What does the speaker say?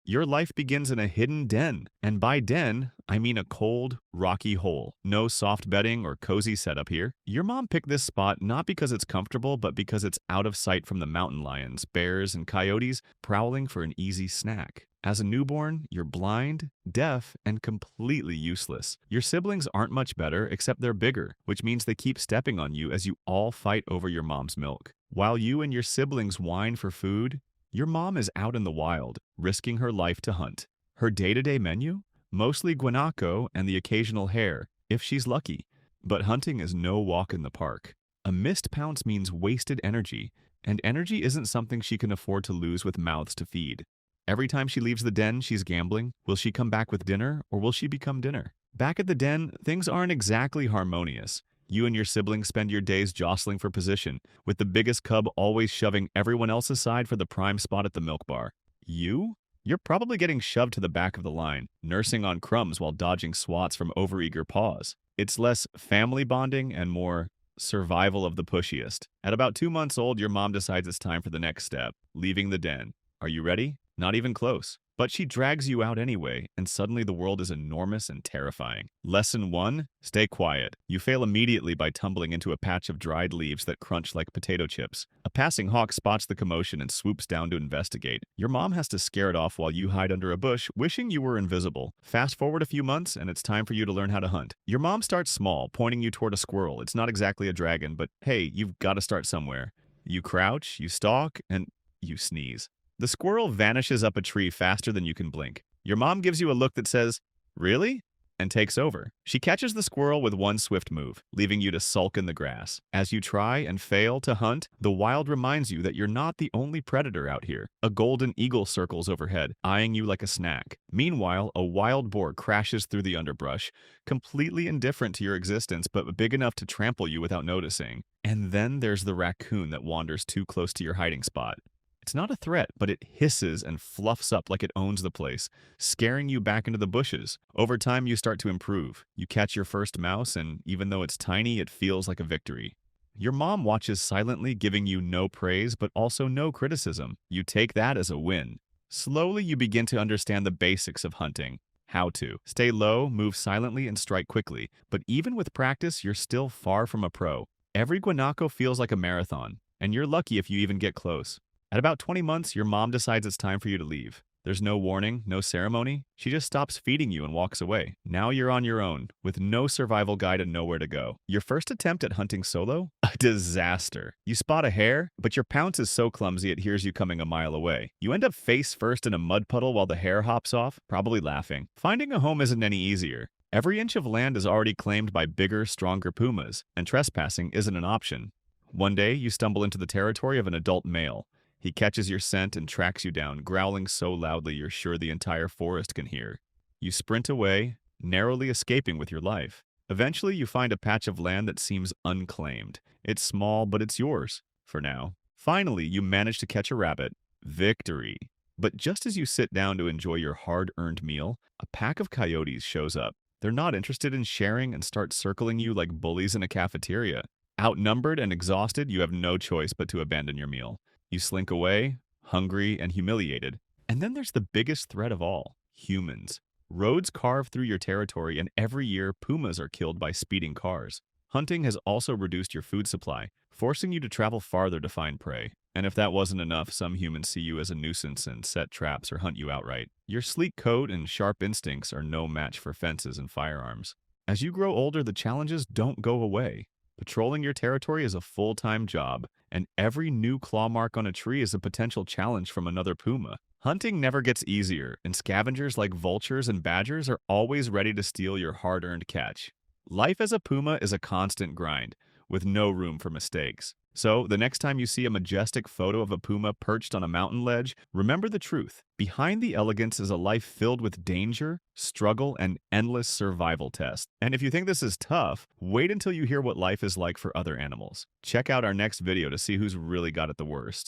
Your life begins in a hidden den. And by den, I mean a cold, rocky hole. No soft bedding or cozy setup here. Your mom picked this spot not because it's comfortable, but because it's out of sight from the mountain lions, bears, and coyotes prowling for an easy snack. As a newborn, you're blind, deaf, and completely useless. Your siblings aren't much better, except they're bigger, which means they keep stepping on you as you all fight over your mom's milk. While you and your siblings whine for food, your mom is out in the wild, risking her life to hunt. Her day-to-day menu? Mostly guanaco and the occasional hare, if she's lucky. But hunting is no walk in the park. A missed pounce means wasted energy, and energy isn't something she can afford to lose with mouths to feed. Every time she leaves the den, she's gambling. Will she come back with dinner, or will she become dinner? Back at the den, things aren't exactly harmonious. You and your siblings spend your days jostling for position, with the biggest cub always shoving everyone else aside for the prime spot at the milk bar. You? You're probably getting shoved to the back of the line, nursing on crumbs while dodging swats from overeager paws. It's less family bonding and more survival of the pushiest. At about 2 months old, your mom decides it's time for the next step, leaving the den. Are you ready? Not even close. But she drags you out anyway, and suddenly the world is enormous and terrifying. Lesson 1. Stay quiet. You fail immediately by tumbling into a patch of dried leaves that crunch like potato chips. A passing hawk spots the commotion and swoops down to investigate. Your mom has to scare it off while you hide under a bush, wishing you were invisible. Fast forward a few months, and it's time for you to learn how to hunt. Your mom starts small, pointing you toward a squirrel. It's not exactly a dragon, but hey, you've got to start somewhere. You crouch, you stalk, and you sneeze. The squirrel vanishes up a tree faster than you can blink. Your mom gives you a look that says, "Really?" and takes over. She catches the squirrel with one swift move, leaving you to sulk in the grass. As you try and fail to hunt, the wild reminds you that you're not the only predator out here. A golden eagle circles overhead, eyeing you like a snack. Meanwhile, a wild boar crashes through the underbrush, completely indifferent to your existence but big enough to trample you without noticing. And then there's the raccoon that wanders too close to your hiding spot. It's not a threat, but it hisses and fluffs up like it owns the place, scaring you back into the bushes. Over time, you start to improve. You catch your first mouse, and even though it's tiny, it feels like a victory. Your mom watches silently, giving you no praise, but also no criticism. You take that as a win. Slowly, you begin to understand the basics of hunting. How to stay low, move silently, and strike quickly. But even with practice, you're still far from a pro. Every guanaco feels like a marathon, and you're lucky if you even get close. At about 20 months, your mom decides it's time for you to leave. There's no warning, no ceremony. She just stops feeding you and walks away. Now you're on your own, with no survival guide and nowhere to go. Your first attempt at hunting solo? A disaster. You spot a hare, but your pounce is so clumsy it hears you coming a mile away. You end up face first in a mud puddle while the hare hops off, probably laughing. Finding a home isn't any easier. Every inch of land is already claimed by bigger, stronger pumas, and trespassing isn't an option. One day, you stumble into the territory of an adult male. He catches your scent and tracks you down, growling so loudly you're sure the entire forest can hear. You sprint away, narrowly escaping with your life. Eventually, you find a patch of land that seems unclaimed. It's small, but it's yours, for now. Finally, you manage to catch a rabbit. Victory. But just as you sit down to enjoy your hard-earned meal, a pack of coyotes shows up. They're not interested in sharing and start circling you like bullies in a cafeteria. Outnumbered and exhausted, you have no choice but to abandon your meal. You slink away, hungry and humiliated. And then there's the biggest threat of all, humans. Roads carve through your territory, and every year, pumas are killed by speeding cars. Hunting has also reduced your food supply, forcing you to travel farther to find prey. And if that wasn't enough, some humans see you as a nuisance and set traps or hunt you outright. Your sleek coat and sharp instincts are no match for fences and firearms. As you grow older, the challenges don't go away. Patrolling your territory is a full-time job, and every new claw mark on a tree is a potential challenge from another puma. Hunting never gets easier, and scavengers like vultures and badgers are always ready to steal your hard-earned catch. Life as a puma is a constant grind, with no room for mistakes. So, the next time you see a majestic photo of a puma perched on a mountain ledge, remember the truth. Behind the elegance is a life filled with danger, struggle, and endless survival tests. And if you think this is tough, wait until you hear what life is like for other animals. Check out our next video to see who's really got it the worst.